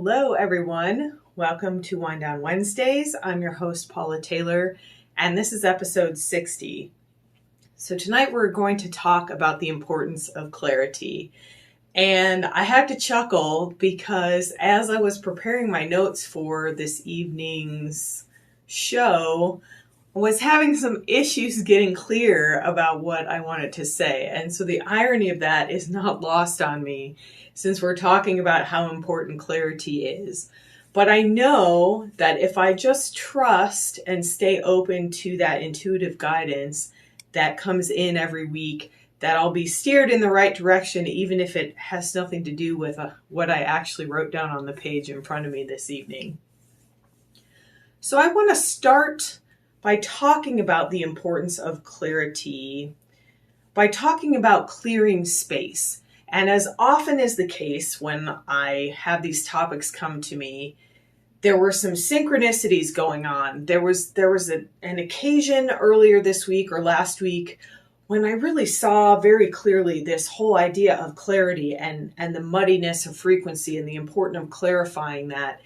Hello, everyone. Welcome to Wind Down Wednesdays. I'm your host, Paula Taylor, and this is episode 60. So tonight we're going to talk about the importance of clarity. And I had to chuckle because as I was preparing my notes for this evening's show, I was having some issues getting clear about what I wanted to say. And so the irony of that is not lost on me since we're talking about how important clarity is. But I know that if I just trust and stay open to that intuitive guidance that comes in every week, that I'll be steered in the right direction, even if it has nothing to do with what I actually wrote down on the page in front of me this evening. So I want to start by talking about the importance of clarity, by talking about clearing space. And as often is the case when I have these topics come to me, there were some synchronicities going on. There was an occasion earlier this week or last week when I really saw very clearly this whole idea of clarity and the muddiness of frequency and the importance of clarifying that.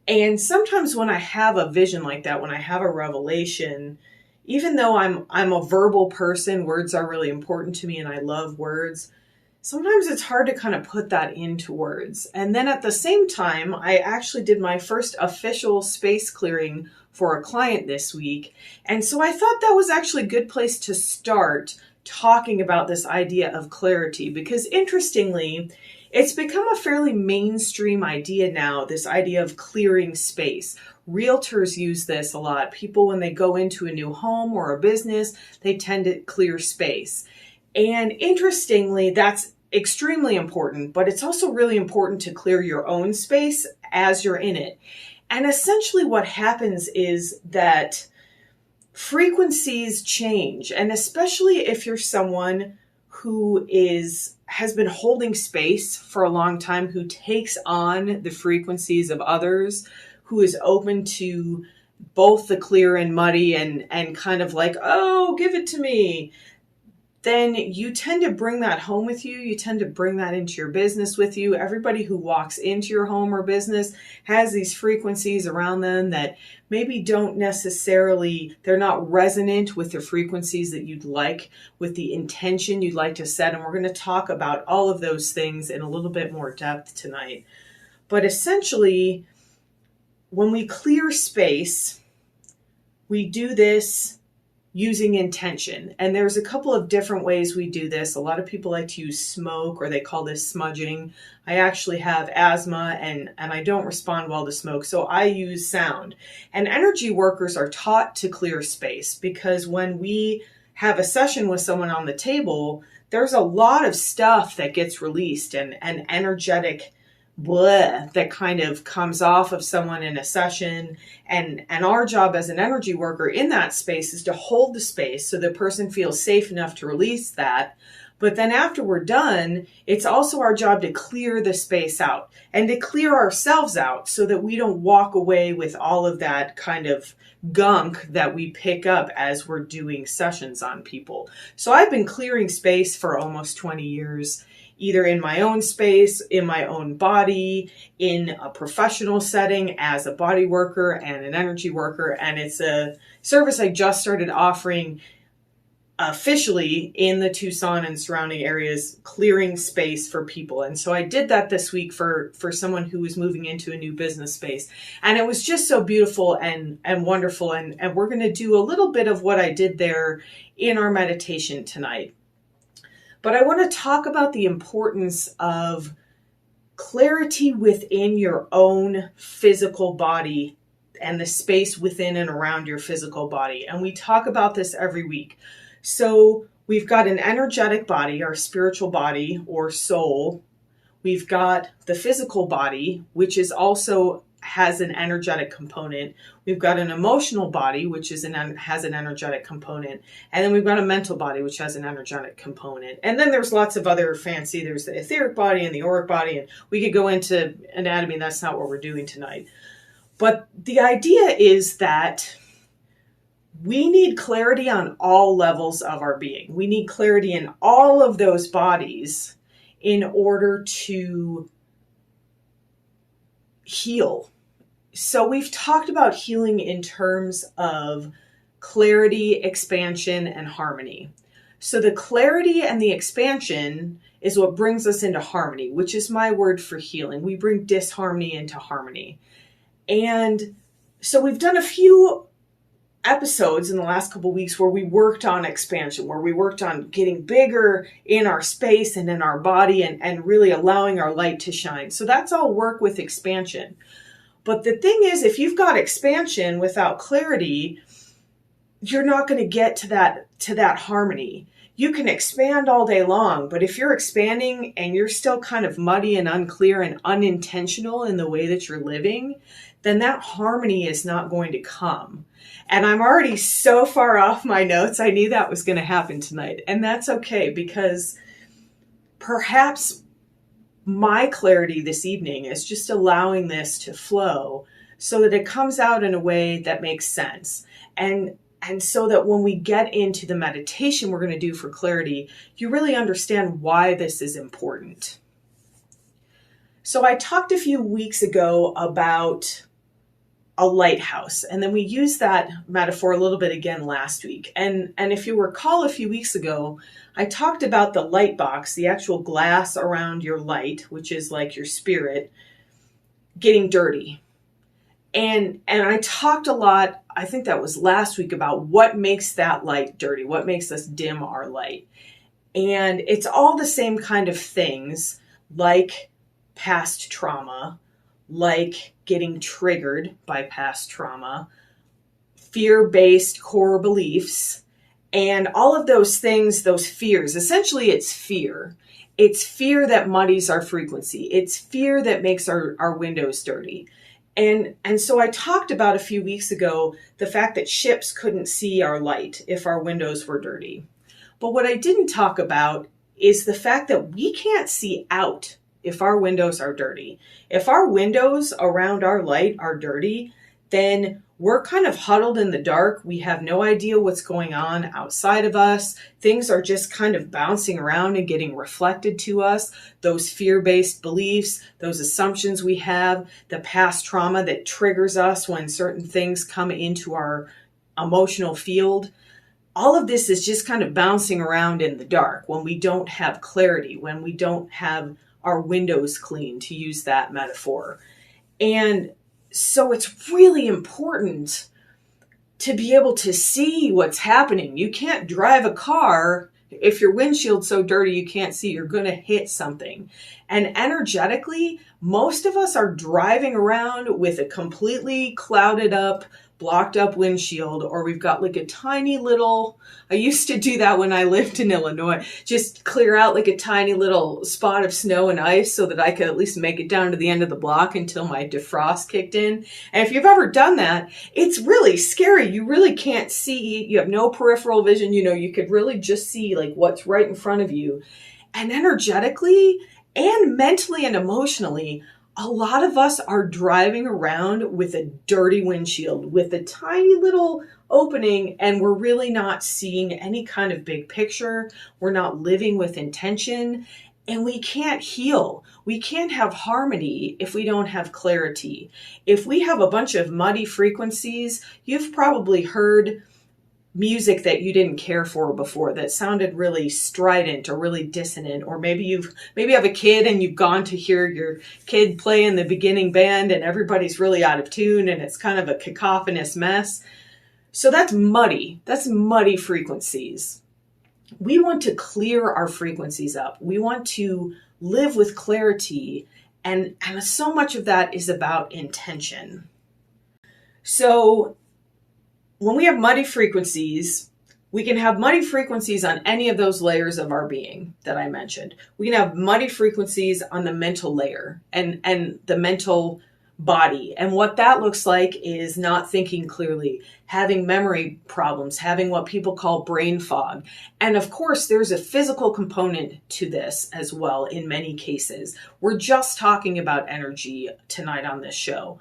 And sometimes when I have a vision like that, when I have a revelation, even though I'm a verbal person, words are really important to me and I love words, sometimes it's hard to kind of put that into words. And then at the same time, I actually did my first official space clearing for a client this week. And so I thought that was actually a good place to start talking about this idea of clarity, because interestingly, it's become a fairly mainstream idea now, this idea of clearing space. Realtors use this a lot. People, when they go into a new home or a business, they tend to clear space. And interestingly, that's extremely important, but it's also really important to clear your own space as you're in it. And essentially what happens is that frequencies change, and especially if you're someone who has been holding space for a long time, who takes on the frequencies of others, who is open to both the clear and muddy and kind of like, oh, give it to me, then you tend to bring that home with you. You tend to bring that into your business with you. Everybody who walks into your home or business has these frequencies around them that maybe don't necessarily, they're not resonant with the frequencies that you'd like, with the intention you'd like to set. And we're going to talk about all of those things in a little bit more depth tonight. But essentially, when we clear space, we do this using intention. And there's a couple of different ways we do this. A lot of people like to use smoke, or they call this smudging. I actually have asthma and I don't respond well to smoke, so I use sound. And energy workers are taught to clear space because when we have a session with someone on the table, there's a lot of stuff that gets released and energetic blah that kind of comes off of someone in a session. And our job as an energy worker in that space is to hold the space so the person feels safe enough to release that. But then after we're done, it's also our job to clear the space out and to clear ourselves out so that we don't walk away with all of that kind of gunk that we pick up as we're doing sessions on people. So I've been clearing space for almost 20 years. Either in my own space, in my own body, in a professional setting as a body worker and an energy worker. And it's a service I just started offering officially in the Tucson and surrounding areas, clearing space for people. And so I did that this week for someone who was moving into a new business space. And it was just so beautiful and wonderful. And we're going to do a little bit of what I did there in our meditation tonight. But I want to talk about the importance of clarity within your own physical body and the space within and around your physical body. And we talk about this every week. So we've got an energetic body, our spiritual body or soul. We've got the physical body, which is also has an energetic component. We've got an emotional body, which has an energetic component. And then we've got a mental body, which has an energetic component. And then there's lots of other fancy, there's the etheric body and the auric body. And we could go into anatomy. That's not what we're doing tonight. But the idea is that we need clarity on all levels of our being. We need clarity in all of those bodies in order to heal. So we've talked about healing in terms of clarity, expansion, and harmony. So the clarity and the expansion is what brings us into harmony, which is my word for healing. We bring disharmony into harmony. And so we've done a few episodes in the last couple of weeks where we worked on expansion, where we worked on getting bigger in our space and in our body and really allowing our light to shine. So that's all work with expansion. But the thing is, if you've got expansion without clarity, you're not going to get to that harmony. You can expand all day long, but if you're expanding and you're still kind of muddy and unclear and unintentional in the way that you're living, then that harmony is not going to come. And I'm already so far off my notes. I knew that was going to happen tonight. And that's okay, because perhaps my clarity this evening is just allowing this to flow so that it comes out in a way that makes sense. And so that when we get into the meditation we're going to do for clarity, you really understand why this is important. So I talked a few weeks ago about a lighthouse, and then we used that metaphor a little bit again last week. And if you recall, a few weeks ago, I talked about the light box, the actual glass around your light, which is like your spirit, getting dirty. And I talked a lot, I think that was last week, about what makes that light dirty, what makes us dim our light. And it's all the same kind of things, like past trauma, like getting triggered by past trauma, fear-based core beliefs, and all of those things, those fears. Essentially, it's fear. It's fear that muddies our frequency. It's fear that makes our windows dirty. And so I talked about a few weeks ago the fact that ships couldn't see our light if our windows were dirty. But what I didn't talk about is the fact that we can't see out if our windows are dirty. If our windows around our light are dirty, then we're kind of huddled in the dark. We have no idea what's going on outside of us. Things are just kind of bouncing around and getting reflected to us. Those fear-based beliefs, those assumptions we have, the past trauma that triggers us when certain things come into our emotional field. All of this is just kind of bouncing around in the dark when we don't have clarity, when we don't have our windows clean, to use that metaphor. And so it's really important to be able to see what's happening. You can't drive a car if your windshield's so dirty you can't see. You're going to hit something. And energetically, most of us are driving around with a completely clouded up, blocked up windshield, or we've got like a tiny little, I used to do that when I lived in Illinois, just clear out like a tiny little spot of snow and ice so that I could at least make it down to the end of the block until my defrost kicked in. And if you've ever done that, it's really scary. You really can't see. You have no peripheral vision. You could really just see like what's right in front of you. And energetically and mentally and emotionally, a lot of us are driving around with a dirty windshield, with a tiny little opening, and we're really not seeing any kind of big picture. We're not living with intention, and we can't heal. We can't have harmony if we don't have clarity. If we have a bunch of muddy frequencies, you've probably heard music that you didn't care for before that sounded really strident or really dissonant, or maybe you have a kid and you've gone to hear your kid play in the beginning band and everybody's really out of tune and it's kind of a cacophonous mess. So that's muddy frequencies. We want to clear our frequencies up. We want to live with clarity, and so much of that is about intention. So when we have muddy frequencies, we can have muddy frequencies on any of those layers of our being that I mentioned. We can have muddy frequencies on the mental layer and the mental body. And what that looks like is not thinking clearly, having memory problems, having what people call brain fog. And of course, there's a physical component to this as well in many cases. We're just talking about energy tonight on this show.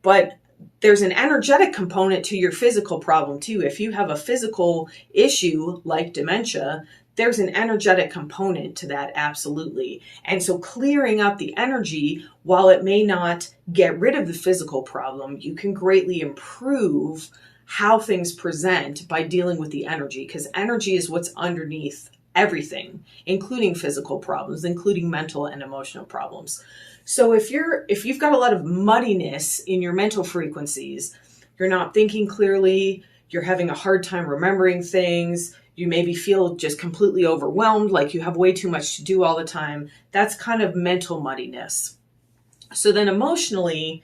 But there's an energetic component to your physical problem too. If you have a physical issue like dementia, there's an energetic component to that, absolutely. And so clearing up the energy, while it may not get rid of the physical problem, you can greatly improve how things present by dealing with the energy, because energy is what's underneath everything, including physical problems, including mental and emotional problems. So if you've got a lot of muddiness in your mental frequencies, you're not thinking clearly, you're having a hard time remembering things, you maybe feel just completely overwhelmed, like you have way too much to do all the time, that's kind of mental muddiness. So then emotionally,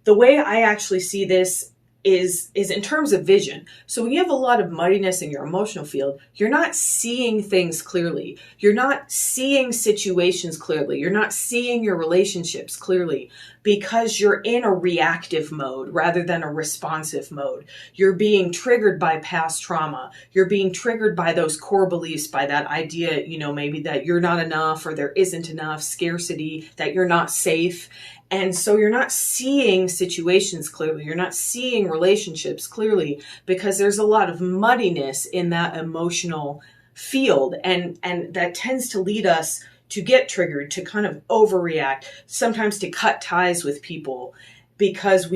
the way I actually see this is in terms of vision. So when you have a lot of muddiness in your emotional field, you're not seeing things clearly. You're not seeing situations clearly. You're not seeing your relationships clearly because you're in a reactive mode rather than a responsive mode. You're being triggered by past trauma. You're being triggered by those core beliefs, by that idea, maybe that you're not enough or there isn't enough, scarcity, that you're not safe. And so you're not seeing situations clearly. You're not seeing relationships clearly because there's a lot of muddiness in that emotional field. And that tends to lead us to get triggered, to kind of overreact, sometimes to cut ties with people because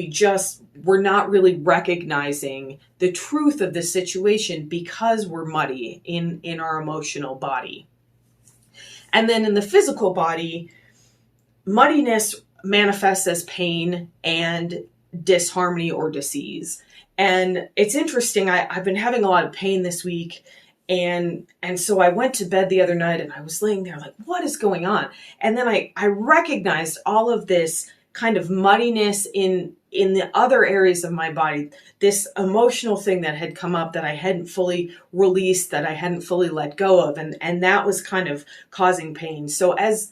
we're not really recognizing the truth of the situation because we're muddy in our emotional body. And then in the physical body, muddiness manifests as pain and disharmony or disease. And it's interesting, I've been having a lot of pain this week. And so I went to bed the other night and I was laying there like, what is going on? And then I recognized all of this kind of muddiness in the other areas of my body, this emotional thing that had come up that I hadn't fully released, that I hadn't fully let go of. And that was kind of causing pain. So as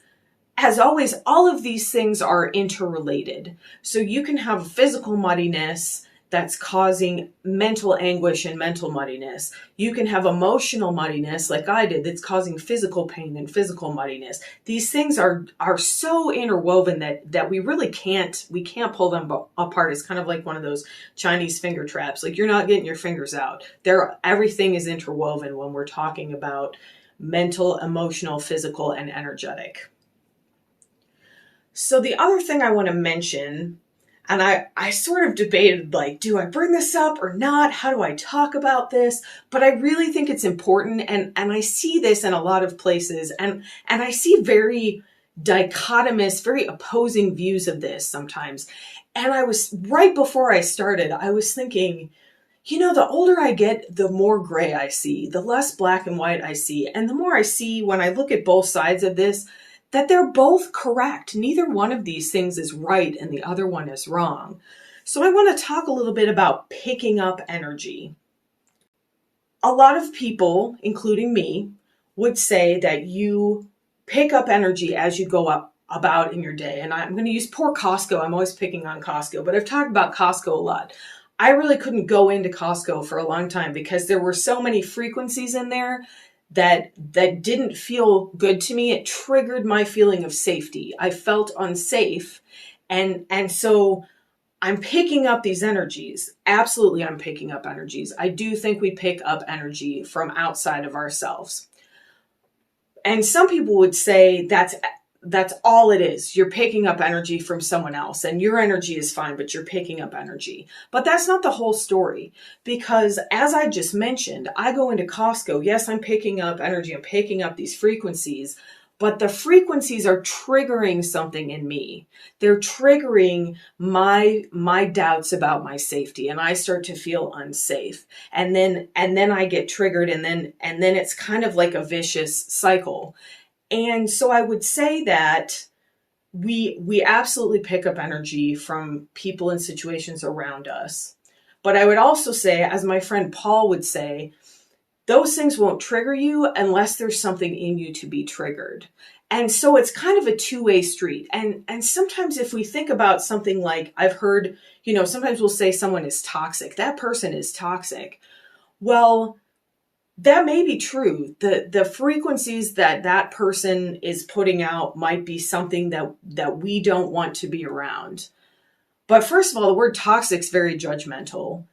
always, all of these things are interrelated. So you can have physical muddiness that's causing mental anguish and mental muddiness. You can have emotional muddiness like I did that's causing physical pain and physical muddiness. These things are so interwoven that we really can't pull them apart. It's kind of like one of those Chinese finger traps. Like you're not getting your fingers out. Everything is interwoven when we're talking about mental, emotional, physical, and energetic. So the other thing I want to mention, and I sort of debated, like, do I bring this up or not? How do I talk about this? But I really think it's important. And I see this in a lot of places. And I see very dichotomous, very opposing views of this sometimes. And right before I started, I was thinking, the older I get, the more gray I see, the less black and white I see. And the more I see when I look at both sides of this, that they're both correct. Neither one of these things is right and the other one is wrong. So I want to talk a little bit about picking up energy. A lot of people, including me, would say that you pick up energy as you go about in your day. And I'm going to use poor Costco. I'm always picking on Costco, but I've talked about Costco a lot. I really couldn't go into Costco for a long time because there were so many frequencies in there that didn't feel good to me. It triggered my feeling of safety. I felt unsafe. And so I'm picking up these energies. Absolutely, I'm picking up energies. I do think we pick up energy from outside of ourselves. And some people would say that's all it is. You're picking up energy from someone else and your energy is fine, but you're picking up energy. But that's not the whole story because as I just mentioned, I go into Costco. Yes, I'm picking up energy. I'm picking up these frequencies, but the frequencies are triggering something in me. They're triggering my doubts about my safety and I start to feel unsafe. And then I get triggered and then it's kind of like a vicious cycle. And so I would say that we absolutely pick up energy from people and situations around us. But I would also say, as my friend Paul would say, those things won't trigger you unless there's something in you to be triggered. And so it's kind of a two-way street. And sometimes if we think about something like, I've heard, sometimes we'll say someone is toxic. That person is toxic. Well, that may be true. The frequencies that person is putting out might be something that we don't want to be around. But first of all, the word toxic is very judgmental.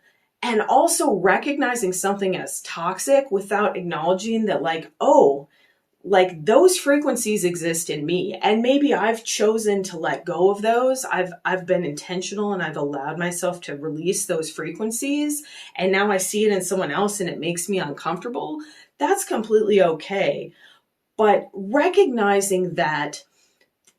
And also recognizing something as toxic without acknowledging that, like, oh, like those frequencies exist in me, and maybe I've chosen to let go of those. I've been intentional and I've allowed myself to release those frequencies, and now I see it in someone else and it makes me uncomfortable. That's completely okay. But recognizing that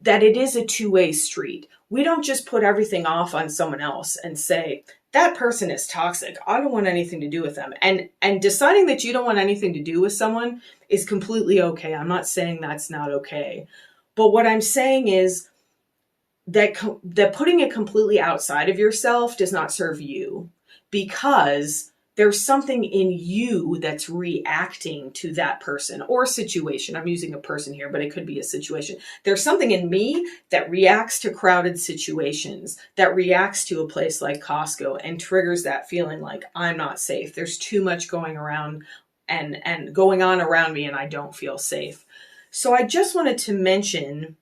it is a two-way street. We don't just put everything off on someone else and say, that person is toxic, I don't want anything to do with them. And deciding that you don't want anything to do with someone is completely okay. I'm not saying that's not okay. But what I'm saying is that putting it completely outside of yourself does not serve you, because there's something in you that's reacting to that person or situation. I'm using a person here, but it could be a situation. There's something in me that reacts to crowded situations, that reacts to a place like Costco and triggers that feeling like I'm not safe. There's too much going around and going on around me and I don't feel safe. So I just wanted to mention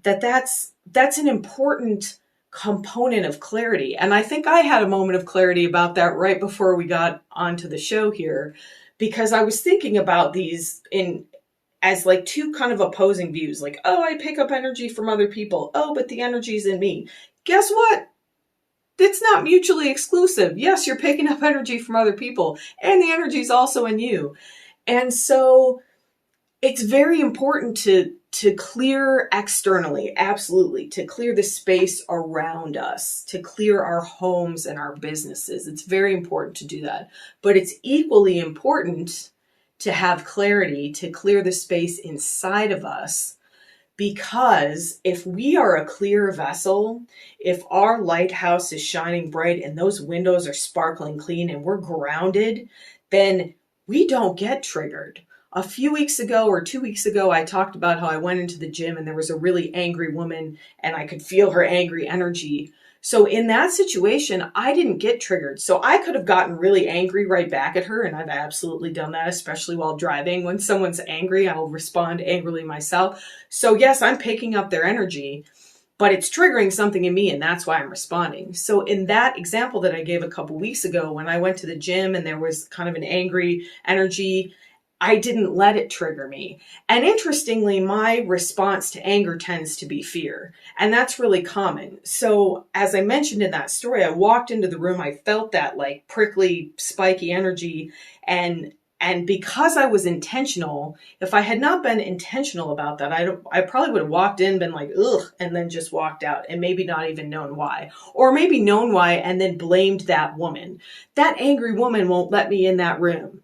that that's an important component of clarity. And I think I had a moment of clarity about that right before we got onto the show here, because I was thinking about these as like two kind of opposing views. Like, oh, I pick up energy from other people. Oh, but the energy's in me. Guess what? It's not mutually exclusive. Yes, you're picking up energy from other people, and the energy is also in you. And so it's very important to clear externally, absolutely, to clear the space around us, to clear our homes and our businesses. It's very important to do that. But it's equally important to have clarity, to clear the space inside of us, because if we are a clear vessel, if our lighthouse is shining bright and those windows are sparkling clean and we're grounded, then we don't get triggered. A few weeks ago or 2 weeks ago, I talked about how I went into the gym and there was a really angry woman and I could feel her angry energy. So in that situation, I didn't get triggered. So I could have gotten really angry right back at her, and I've absolutely done that, especially while driving. When someone's angry, I'll respond angrily myself. So yes, I'm picking up their energy, but it's triggering something in me, and that's why I'm responding. So in that example that I gave a couple weeks ago, when I went to the gym and there was kind of an angry energy, I didn't let it trigger me. And interestingly, my response to anger tends to be fear. And that's really common. So as I mentioned in that story, I walked into the room, I felt that like prickly, spiky energy. And because I was intentional, if I had not been intentional about that, I probably would have walked in, been like, ugh, and then just walked out and maybe not even known why. Or maybe known why and then blamed that woman. That angry woman won't let me in that room.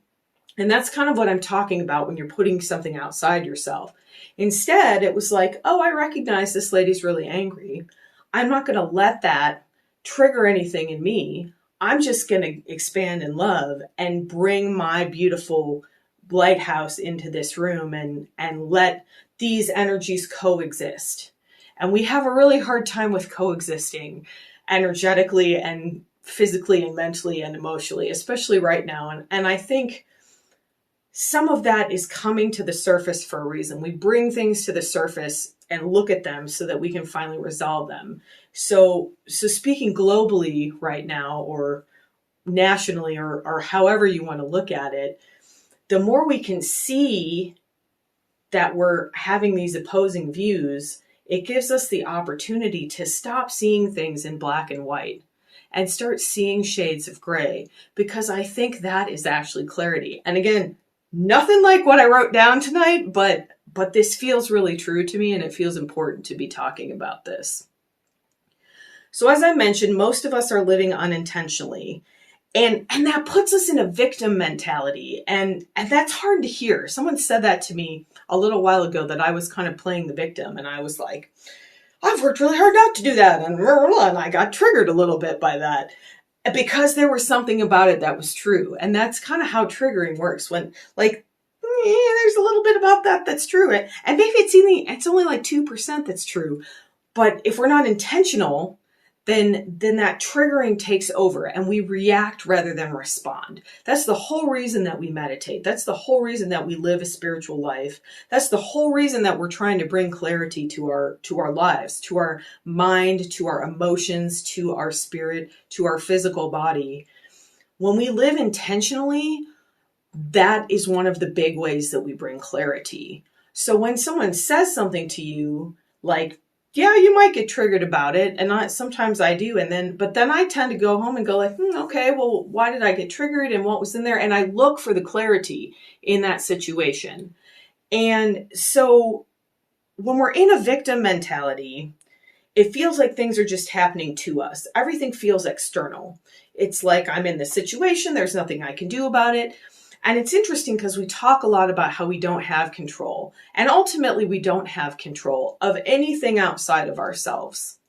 And that's kind of what I'm talking about when you're putting something outside yourself. Instead, it was like, oh, I recognize this lady's really angry. I'm not going to let that trigger anything in me. I'm just going to expand in love and bring my beautiful lighthouse into this room and let these energies coexist. And we have a really hard time with coexisting energetically and physically and mentally and emotionally, especially right now. And I think some of that is coming to the surface for a reason. We bring things to the surface and look at them so that we can finally resolve them. So speaking globally right now, or nationally, or however you want to look at it, the more we can see that we're having these opposing views, it gives us the opportunity to stop seeing things in black and white and start seeing shades of gray, because I think that is actually clarity. And again, nothing like what I wrote down tonight, but this feels really true to me, and it feels important to be talking about this. So as I mentioned, most of us are living unintentionally, and that puts us in a victim mentality, and that's hard to hear. Someone said that to me a little while ago, that I was kind of playing the victim, and I was like, I've worked really hard not to do that, and I got triggered a little bit by that, because there was something about it that was true. And that's kind of how triggering works, when like, there's a little bit about that that's true. And maybe it's only like 2% that's true. But if we're not intentional, then that triggering takes over and we react rather than respond. That's the whole reason that we meditate. That's the whole reason that we live a spiritual life. That's the whole reason that we're trying to bring clarity to our lives, to our mind, to our emotions, to our spirit, to our physical body. When we live intentionally, that is one of the big ways that we bring clarity. So when someone says something to you, like, yeah, you might get triggered about it. And sometimes I do. But then I tend to go home and go like, okay, well, why did I get triggered and what was in there? And I look for the clarity in that situation. And so when we're in a victim mentality, it feels like things are just happening to us. Everything feels external. It's like I'm in this situation. There's nothing I can do about it. And it's interesting because we talk a lot about how we don't have control. And ultimately, we don't have control of anything outside of ourselves.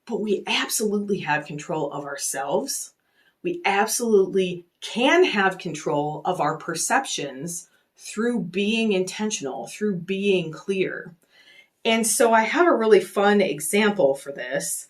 But we absolutely have control of ourselves. We absolutely can have control of our perceptions through being intentional, through being clear. And so I have a really fun example for this.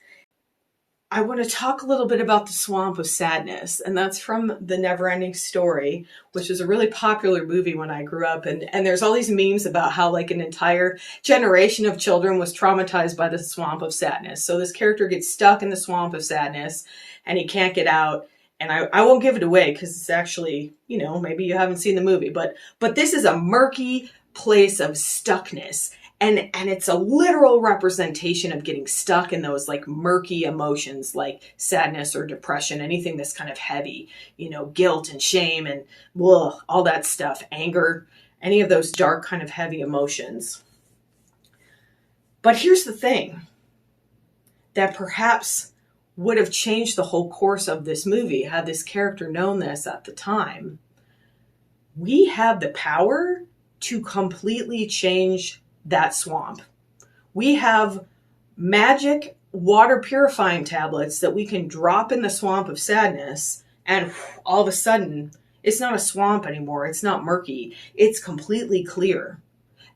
I want to talk a little bit about the swamp of sadness, and that's from The Never-Ending Story, which is a really popular movie when I grew up. And there's all these memes about how like an entire generation of children was traumatized by the swamp of sadness. So this character gets stuck in the swamp of sadness and he can't get out. And I won't give it away because it's actually, maybe you haven't seen the movie, but this is a murky place of stuckness. And it's a literal representation of getting stuck in those like murky emotions like sadness or depression, anything that's kind of heavy, guilt and shame and all that stuff, anger, any of those dark kind of heavy emotions. But here's the thing that perhaps would have changed the whole course of this movie had this character known this at the time. We have the power to completely change that swamp. We have magic water purifying tablets that we can drop in the swamp of sadness, and all of a sudden it's not a swamp anymore. It's not murky. It's completely clear,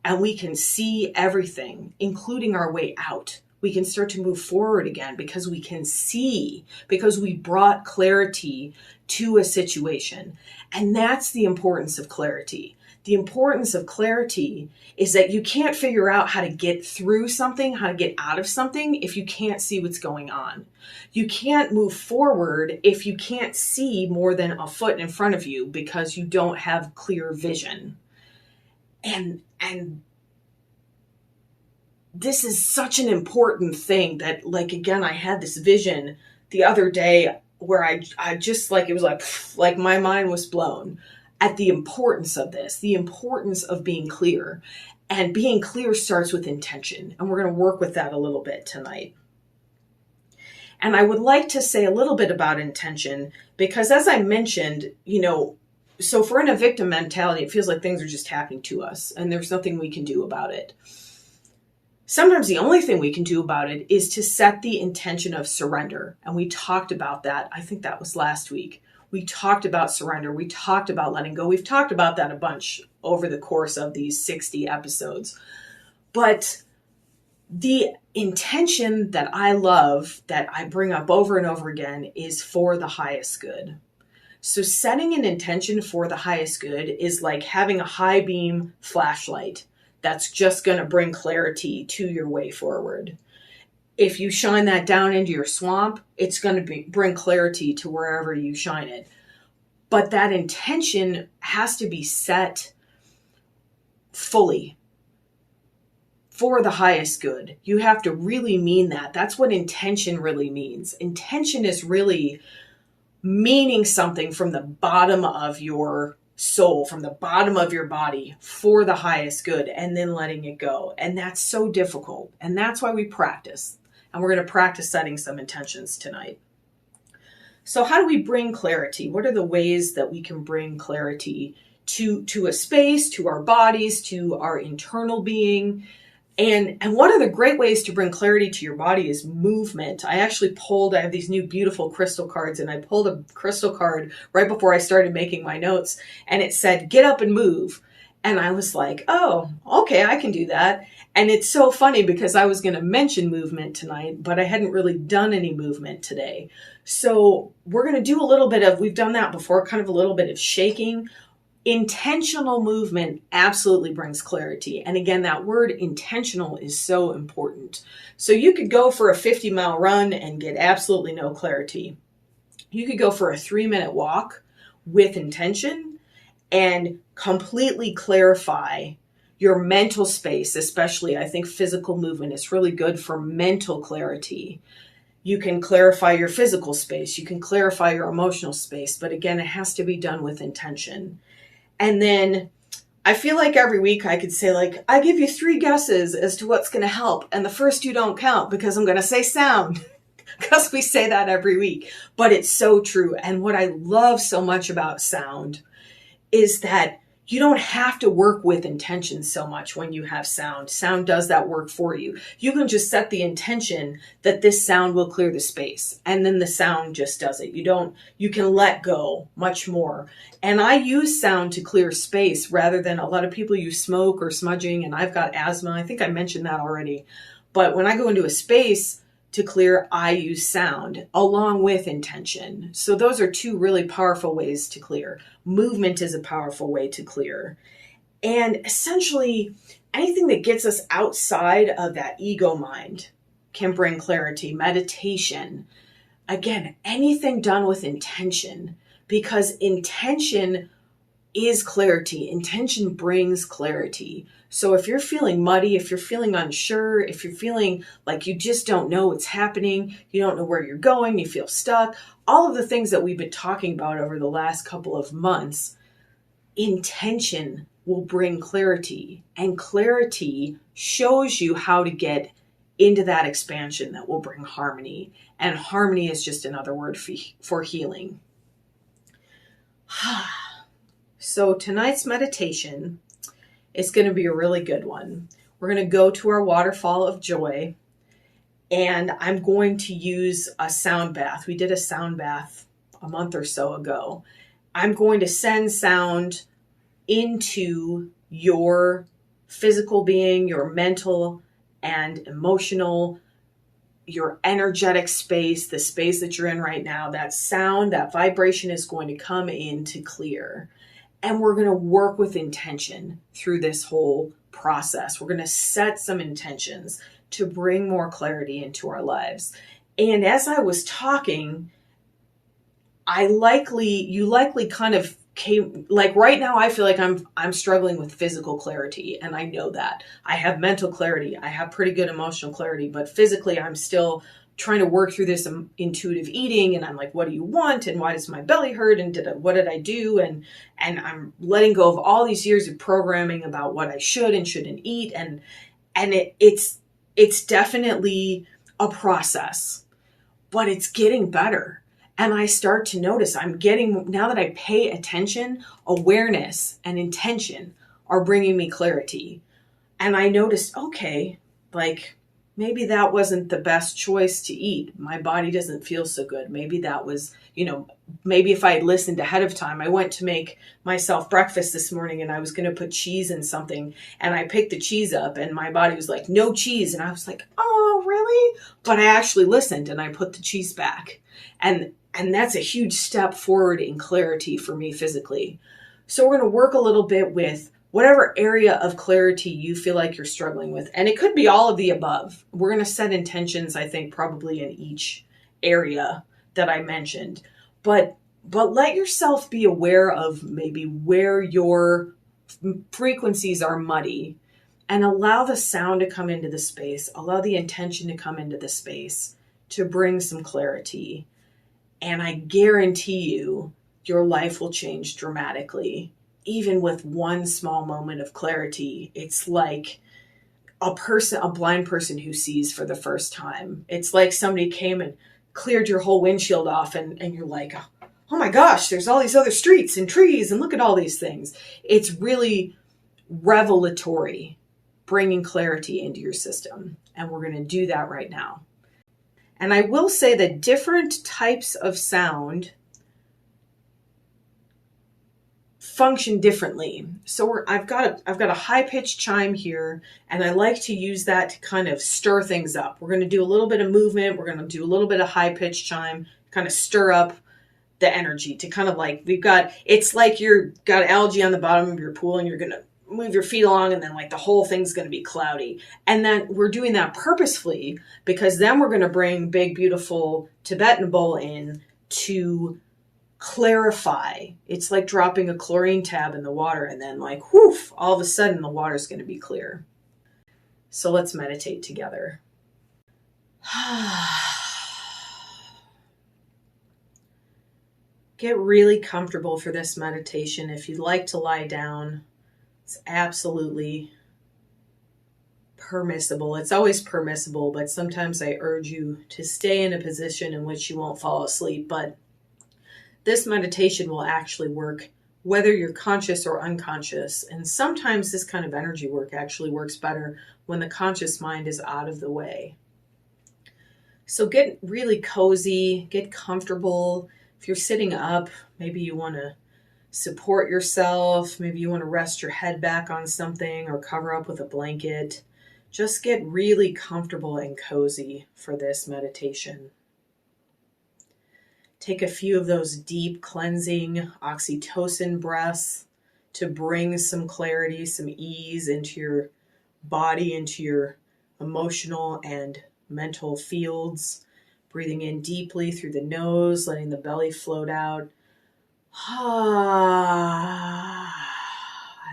and we can see everything, including our way out. We can start to move forward again because we can see, because we brought clarity to a situation. And that's the importance of clarity. The importance of clarity is that you can't figure out how to get through something, how to get out of something if you can't see what's going on. You can't move forward if you can't see more than a foot in front of you because you don't have clear vision. And this is such an important thing that, like, again, I had this vision the other day where I just like, it was like my mind was blown at the importance of this, the importance of being clear. And being clear starts with intention. And we're going to work with that a little bit tonight. And I would like to say a little bit about intention because, as I mentioned, so if we're in a victim mentality, it feels like things are just happening to us and there's nothing we can do about it. Sometimes the only thing we can do about it is to set the intention of surrender. And we talked about that. I think that was last week. We talked about surrender. We talked about letting go. We've talked about that a bunch over the course of these 60 episodes. But the intention that I love, that I bring up over and over again, is for the highest good. So setting an intention for the highest good is like having a high beam flashlight that's just going to bring clarity to your way forward. If you shine that down into your swamp, it's going to bring clarity to wherever you shine it. But that intention has to be set fully for the highest good. You have to really mean that. That's what intention really means. Intention is really meaning something from the bottom of your soul, from the bottom of your body for the highest good, and then letting it go. And that's so difficult. And that's why we practice. And we're going to practice setting some intentions tonight. So how do we bring clarity? What are the ways that we can bring clarity to a space, to our bodies, to our internal being? And one of the great ways to bring clarity to your body is movement. I have these new beautiful crystal cards, and I pulled a crystal card right before I started making my notes, and it said, get up and move. And I was like, oh, okay, I can do that. And it's so funny because I was going to mention movement tonight, but I hadn't really done any movement today. So we're going to do we've done that before, kind of a little bit of shaking. Intentional movement absolutely brings clarity. And again, that word intentional is so important. So you could go for a 50-mile run and get absolutely no clarity. You could go for a 3-minute walk with intention and completely clarify your mental space. Especially, I think physical movement is really good for mental clarity. You can clarify your physical space, you can clarify your emotional space, but again, it has to be done with intention. And then I feel like every week I could say, like, I give you 3 guesses as to what's going to help, and the first 2 don't count because I'm going to say sound. Because we say that every week, but it's so true. And what I love so much about sound is that you don't have to work with intention so much when you have sound. Sound does that work for you. You can just set the intention that this sound will clear the space, and then the sound just does it. You can let go much more. And I use sound to clear space rather than a lot of people use smoke or smudging, and I've got asthma. I think I mentioned that already. But when I go into a space to clear, I use sound along with intention. So those are 2 really powerful ways to clear. Movement is a powerful way to clear. And essentially, anything that gets us outside of that ego mind can bring clarity. Meditation, again, anything done with intention, because intention is clarity. Intention brings clarity. So if you're feeling muddy, if you're feeling unsure, if you're feeling like you just don't know what's happening, you don't know where you're going, you feel stuck, all of the things that we've been talking about over the last couple of months, intention will bring clarity. And clarity shows you how to get into that expansion that will bring harmony. And harmony is just another word for healing. So tonight's meditation is going to be a really good one. We're going to go to our waterfall of joy, and I'm going to use a sound bath. We did a sound bath a month or so ago. I'm going to send sound into your physical being, your mental and emotional, your energetic space, the space that you're in right now. That sound, that vibration is going to come in to clear. And we're going to work with intention through this whole process. We're going to set some intentions to bring more clarity into our lives. And as I was talking, you likely kind of came, like right now I feel like I'm struggling with physical clarity, and I know that. I have mental clarity, I have pretty good emotional clarity, but physically I'm still trying to work through this intuitive eating, and I'm like, what do you want, and why does my belly hurt, and what did I do, and I'm letting go of all these years of programming about what I should and shouldn't eat, and it's definitely a process, but it's getting better. And I start to notice now that I pay attention, awareness and intention are bringing me clarity. And I noticed, okay, like maybe that wasn't the best choice to eat. My body doesn't feel so good. Maybe that was, maybe if I had listened ahead of time. I went to make myself breakfast this morning and I was going to put cheese in something, and I picked the cheese up and my body was like, no cheese. And I was like, oh, really? But I actually listened and I put the cheese back. And that's a huge step forward in clarity for me physically. So we're going to work a little bit with whatever area of clarity you feel like you're struggling with. And it could be all of the above. We're going to set intentions, I think, probably in each area that I mentioned. But let yourself be aware of maybe where your frequencies are muddy, and allow the sound to come into the space. Allow the intention to come into the space to bring some clarity. And I guarantee you, your life will change dramatically. Even with one small moment of clarity, it's like a blind person who sees for the first time. It's like somebody came and cleared your whole windshield off, and you're like, oh my gosh, there's all these other streets and trees, and look at all these things. It's really revelatory, bringing clarity into your system. And we're going to do that right now. And I will say that different types of sound function differently. So I've got a high-pitched chime here, and I like to use that to kind of stir things up. We're going to do a little bit of movement. We're going to do a little bit of high-pitched chime, kind of stir up the energy to kind of like, it's like you've got algae on the bottom of your pool and you're going to move your feet along, and then like the whole thing's going to be cloudy. And then we're doing that purposefully, because then we're going to bring big, beautiful Tibetan bowl in to clarify. It's like dropping a chlorine tab in the water and then like, whoof, all of a sudden the water's going to be clear. So let's meditate together. Get really comfortable for this meditation. If you'd like to lie down, it's absolutely permissible. It's always permissible, but sometimes I urge you to stay in a position in which you won't fall asleep. But this meditation will actually work whether you're conscious or unconscious. And sometimes this kind of energy work actually works better when the conscious mind is out of the way. So get really cozy, get comfortable. If you're sitting up, maybe you want to support yourself. Maybe you want to rest your head back on something or cover up with a blanket. Just get really comfortable and cozy for this meditation. Take a few of those deep cleansing oxytocin breaths to bring some clarity, some ease into your body, into your emotional and mental fields. Breathing in deeply through the nose, letting the belly float out.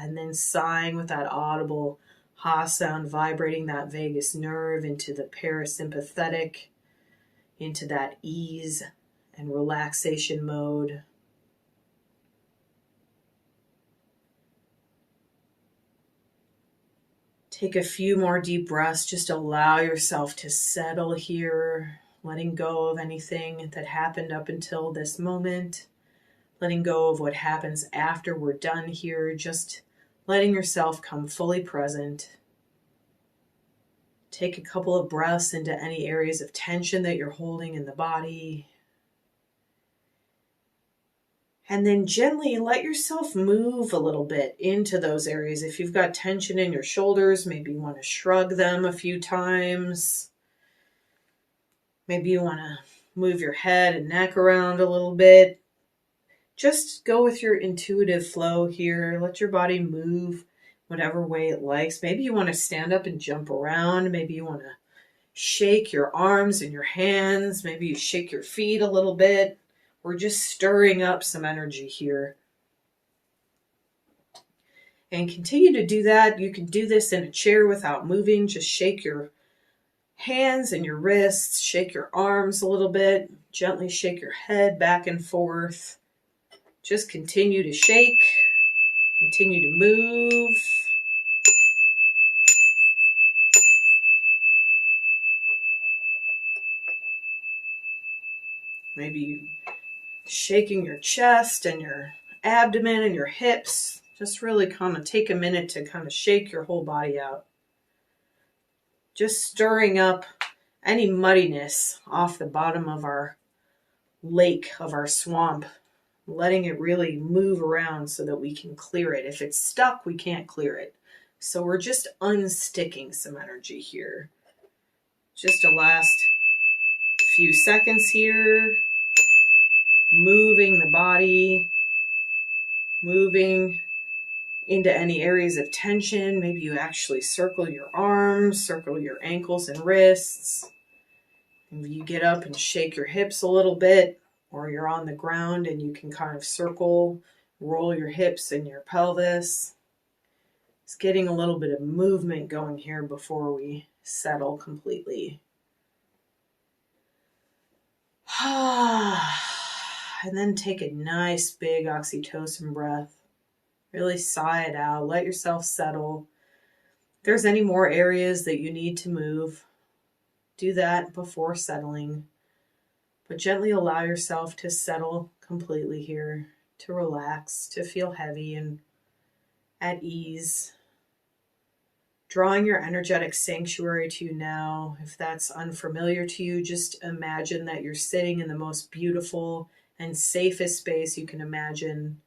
And then sighing with that audible ha sound, vibrating that vagus nerve into the parasympathetic, into that ease and relaxation mode. Take a few more deep breaths. Just allow yourself to settle here, letting go of anything that happened up until this moment, letting go of what happens after we're done here, just letting yourself come fully present. Take a couple of breaths into any areas of tension that you're holding in the body. And then gently let yourself move a little bit into those areas. If you've got tension in your shoulders, maybe you want to shrug them a few times. Maybe you want to move your head and neck around a little bit. Just go with your intuitive flow here. Let your body move whatever way it likes. Maybe you want to stand up and jump around. Maybe you want to shake your arms and your hands. Maybe you shake your feet a little bit. We're just stirring up some energy here. And continue to do that. You can do this in a chair without moving. Just shake your hands and your wrists. Shake your arms a little bit. Gently shake your head back and forth. Just continue to shake. Continue to move. Maybe you shaking your chest and your abdomen and your hips. Just really kind of take a minute to kind of shake your whole body out. Just stirring up any muddiness off the bottom of our lake, of our swamp. Letting it really move around so that we can clear it. If it's stuck, we can't clear it. So we're just unsticking some energy here. Just a last few seconds here. Moving the body, moving into any areas of tension. Maybe you actually circle your arms, circle your ankles and wrists. Maybe you get up and shake your hips a little bit, or you're on the ground and you can kind of circle, roll your hips and your pelvis. It's getting a little bit of movement going here before we settle completely. And then take a nice big oxytocin breath. Really sigh it out. Let yourself settle. If there's any more areas that you need to move, do that before settling. But gently allow yourself to settle completely here, to relax, to feel heavy and at ease. Drawing your energetic sanctuary to you now. If that's unfamiliar to you, just imagine that you're sitting in the most beautiful and safest space you can imagine.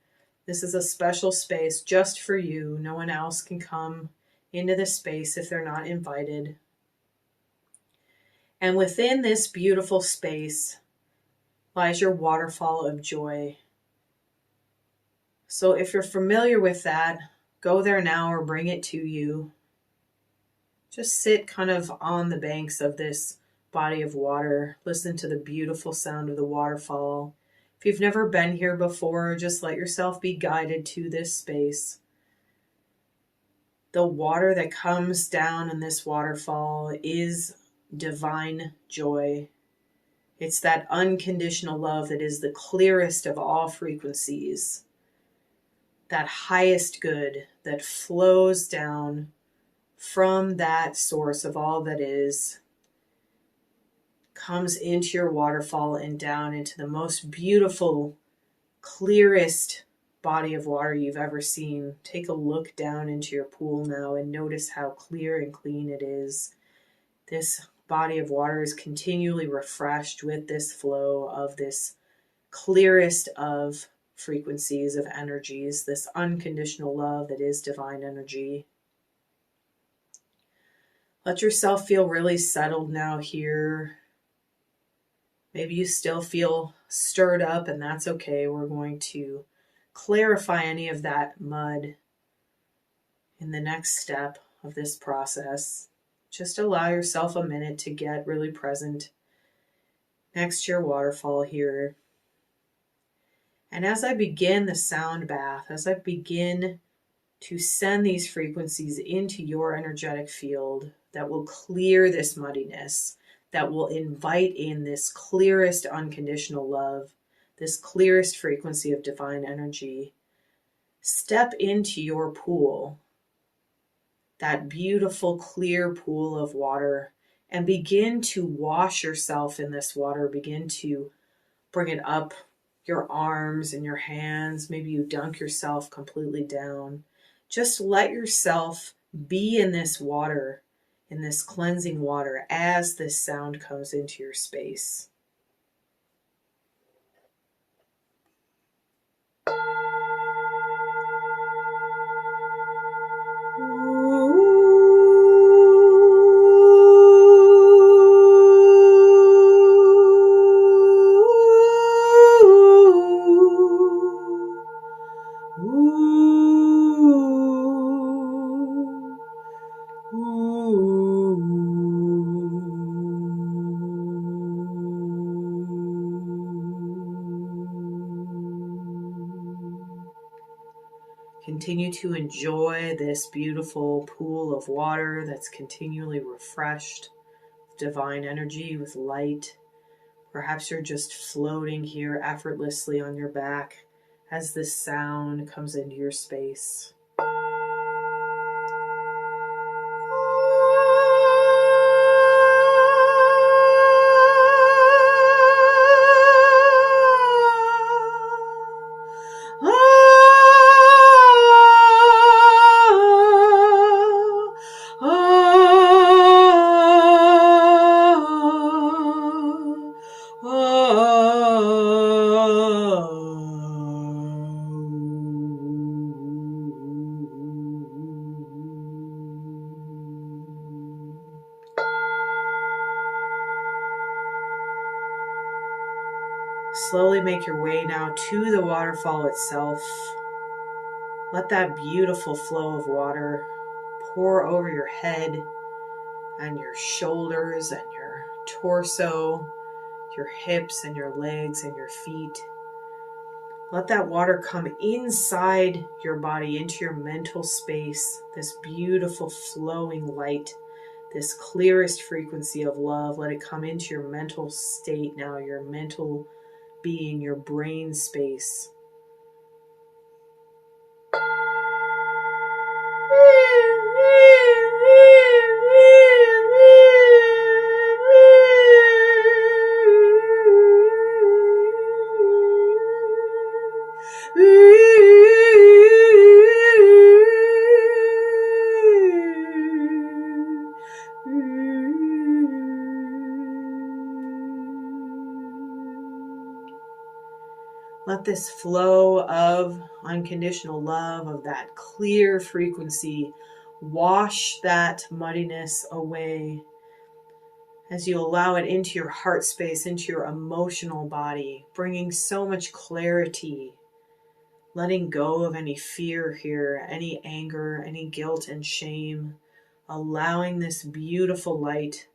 This is a special space just for you. No one else can come into this space if they're not invited. And within this beautiful space lies your waterfall of joy. So if you're familiar with that, go there now or bring it to you. Just sit kind of on the banks of this body of water. Listen to the beautiful sound of the waterfall. If you've never been here before, just let yourself be guided to this space. The water that comes down in this waterfall is divine joy. It's that unconditional love that is the clearest of all frequencies, that highest good that flows down from that source of all that is, comes into your waterfall and down into the most beautiful, clearest body of water you've ever seen. Take a look down into your pool now and notice how clear and clean it is. This body of water is continually refreshed with this flow of this clearest of frequencies, of energies, this unconditional love that is divine energy. Let yourself feel really settled now here. Maybe you still feel stirred up, and that's okay. We're going to clarify any of that mud in the next step of this process. Just allow yourself a minute to get really present next to your waterfall here. And as I begin the sound bath, as I begin to send these frequencies into your energetic field that will clear this muddiness, that will invite in this clearest unconditional love, this clearest frequency of divine energy, step into your pool, that beautiful clear pool of water, and begin to wash yourself in this water. Begin to bring it up your arms and your hands. Maybe you dunk yourself completely down. Just let yourself be in this water, in this cleansing water, as this sound comes into your space. Continue to enjoy this beautiful pool of water that's continually refreshed with divine energy, with light. Perhaps you're just floating here effortlessly on your back as this sound comes into your space. Slowly make your way now to the waterfall itself. Let that beautiful flow of water pour over your head and your shoulders and your torso, your hips and your legs and your feet. Let that water come inside your body, into your mental space, this beautiful flowing light, this clearest frequency of love. Let it come into your mental state now, your mental being, your brain space. Let this flow of unconditional love, of that clear frequency, wash that muddiness away as you allow it into your heart space, into your emotional body, bringing so much clarity, letting go of any fear here, any anger, any guilt and shame, allowing this beautiful light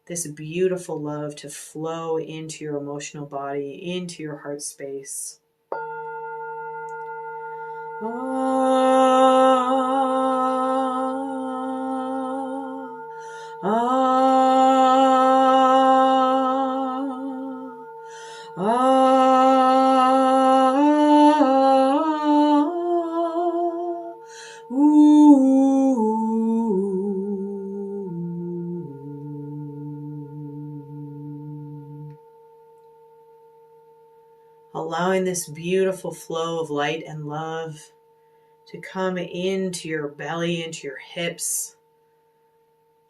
this beautiful love to flow into your emotional body, into your heart space. Allowing this beautiful flow of light and love to come into your belly, into your hips,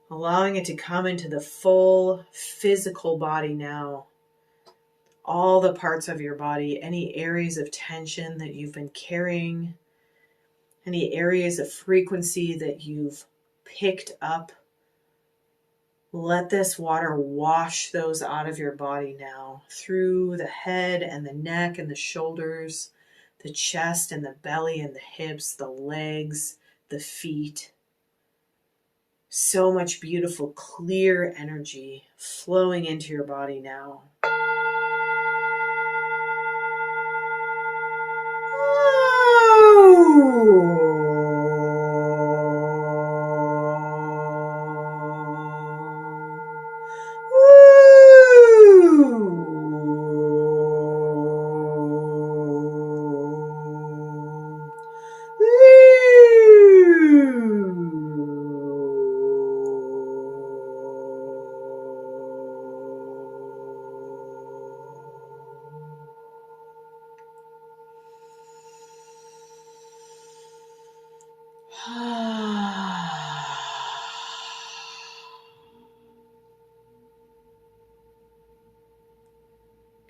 allowing it to come into the full physical body now. All the parts of your body, any areas of tension that you've been carrying, any areas of frequency that you've picked up. Let this water wash those out of your body now, through the head and the neck and the shoulders, the chest and the belly and the hips, the legs, the feet. So much beautiful, clear energy flowing into your body now.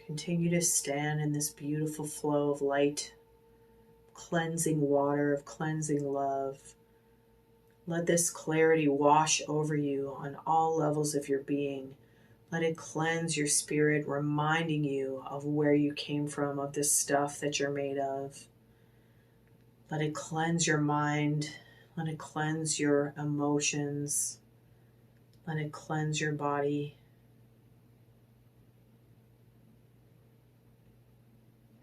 Continue to stand in this beautiful flow of light, cleansing water, of cleansing love. Let this clarity wash over you on all levels of your being. Let it cleanse your spirit, reminding you of where you came from, of this stuff that you're made of. Let it cleanse your mind. Let it cleanse your emotions. Let it cleanse your body.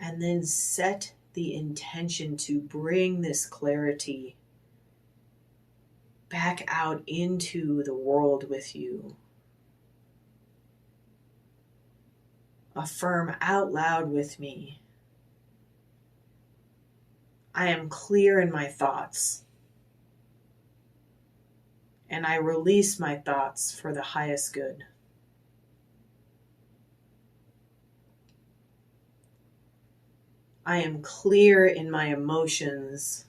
And then set the intention to bring this clarity back out into the world with you. Affirm out loud with me, I am clear in my thoughts, and I release my thoughts for the highest good. I am clear in my emotions,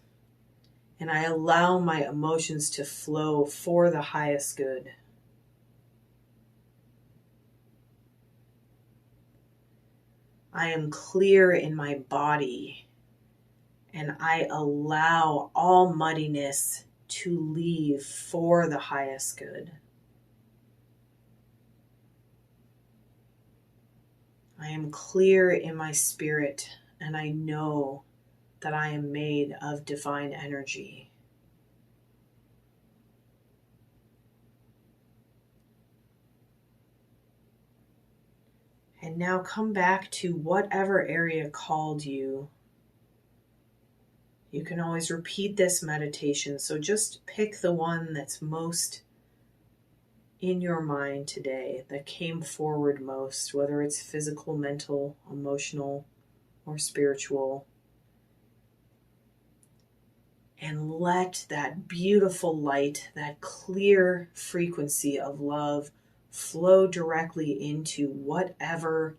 and I allow my emotions to flow for the highest good. I am clear in my body, and I allow all muddiness to leave for the highest good. I am clear in my spirit, and I know that I am made of divine energy. And now come back to whatever area called you. You can always repeat this meditation, so just pick the one that's most in your mind today, that came forward most, whether it's physical, mental, emotional, or spiritual. And let that beautiful light, that clear frequency of love flow directly into whatever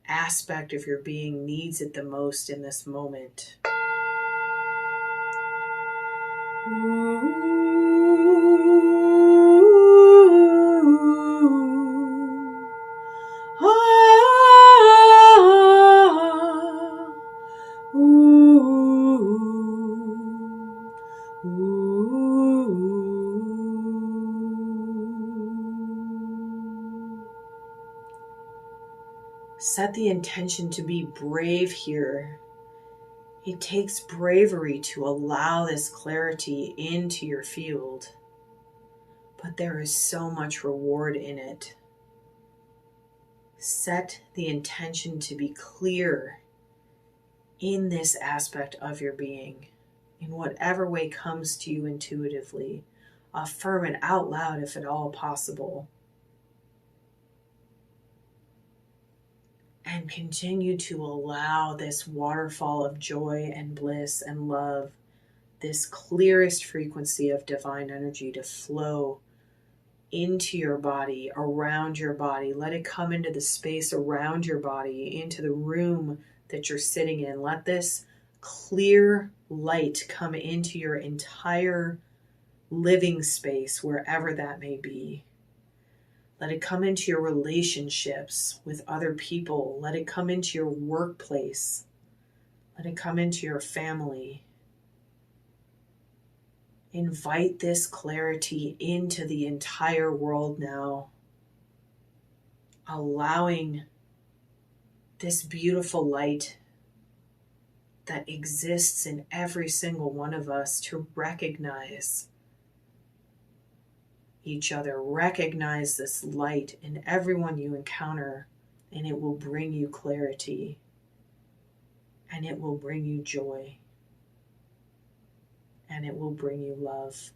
aspect of your being needs it the most in this moment. Set the intention to be brave here. It takes bravery to allow this clarity into your field. but there is so much reward in it. Set the intention to be clear in this aspect of your being, in whatever way comes to you intuitively. Affirm it out loud if at all possible. And continue to allow this waterfall of joy and bliss and love, this clearest frequency of divine energy, to flow into your body, around your body. Let it come into the space around your body, into the room that you're sitting in. Let this clear light come into your entire living space, wherever that may be. Let it come into your relationships with other people. Let it come into your workplace. Let it come into your family. Invite this clarity into the entire world now, allowing this beautiful light that exists in every single one of us to recognize each other. Recognize this light in everyone you encounter, and it will bring you clarity, and it will bring you joy, and it will bring you love.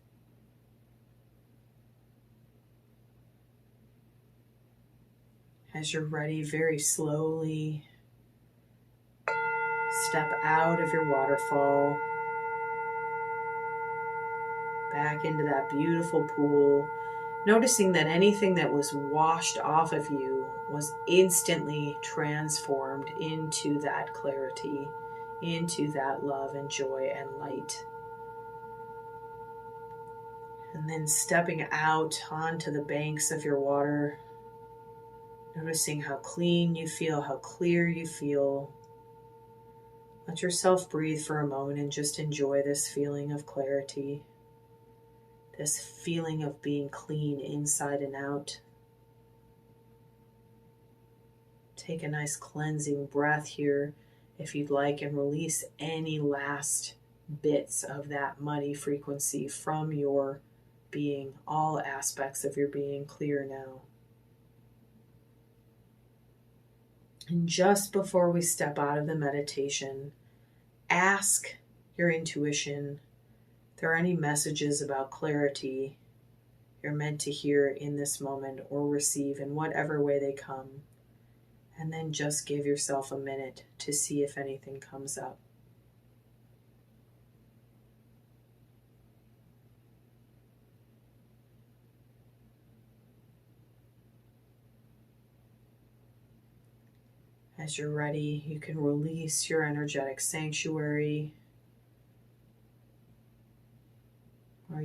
As you're ready, very slowly step out of your waterfall, back into that beautiful pool, noticing that anything that was washed off of you was instantly transformed into that clarity, into that love and joy and light. And then stepping out onto the banks of your water, noticing how clean you feel, how clear you feel. Let yourself breathe for a moment and just enjoy this feeling of clarity, this feeling of being clean inside and out. Take a nice cleansing breath here if you'd like, and release any last bits of that muddy frequency from your being. All aspects of your being clear now. And just before we step out of the meditation, ask your intuition if there are any messages about clarity you're meant to hear in this moment or receive in whatever way they come. And then just give yourself a minute to see if anything comes up. As you're ready, you can release your energetic sanctuary. Or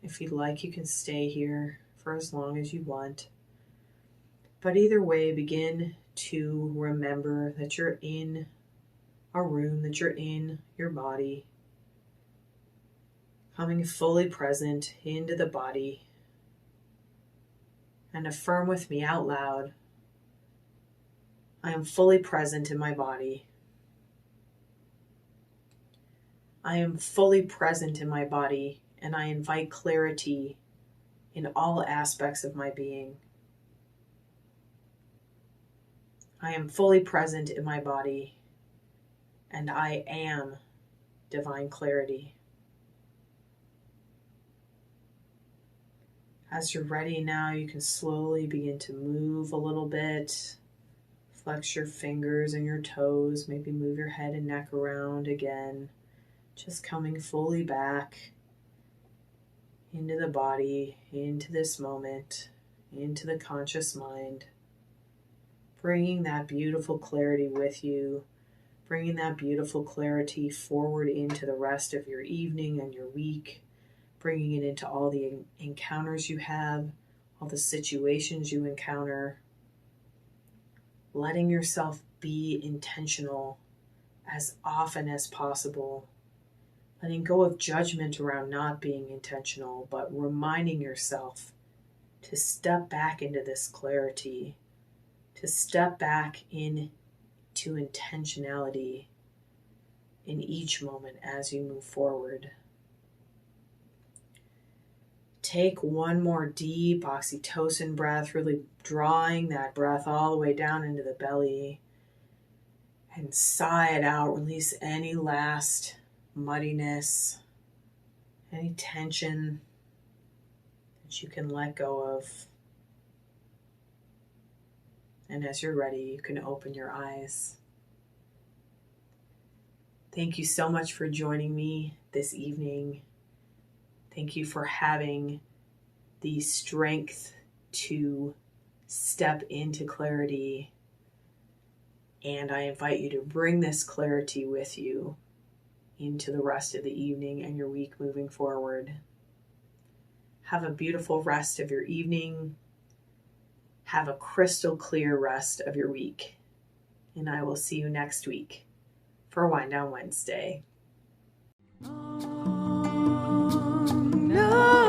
if you'd like, you can stay here for as long as you want. But either way, begin to remember that you're in a room, that you're in your body, coming fully present into the body. And affirm with me out loud, I am fully present in my body. I am fully present in my body, and I invite clarity in all aspects of my being. I am fully present in my body, and I am divine clarity. As you're ready now, you can slowly begin to move a little bit. Flex your fingers and your toes, maybe move your head and neck around again. Just coming fully back into the body, into this moment, into the conscious mind. Bringing that beautiful clarity with you, bringing that beautiful clarity forward into the rest of your evening and your week, bringing it into all the encounters you have, all the situations you encounter. Letting yourself be intentional as often as possible. Letting go of judgment around not being intentional, but reminding yourself to step back into this clarity, to step back into intentionality in each moment as you move forward. take one more deep oxytocin breath, really drawing that breath all the way down into the belly. And sigh it out. Release any last muddiness, any tension that you can let go of. And as you're ready, you can open your eyes. Thank you so much for joining me this evening. Thank you for having the strength to step into clarity. And I invite you to bring this clarity with you into the rest of the evening and your week moving forward. Have a beautiful rest of your evening. Have a crystal clear rest of your week. And I will see you next week for Wind Down Wednesday. No.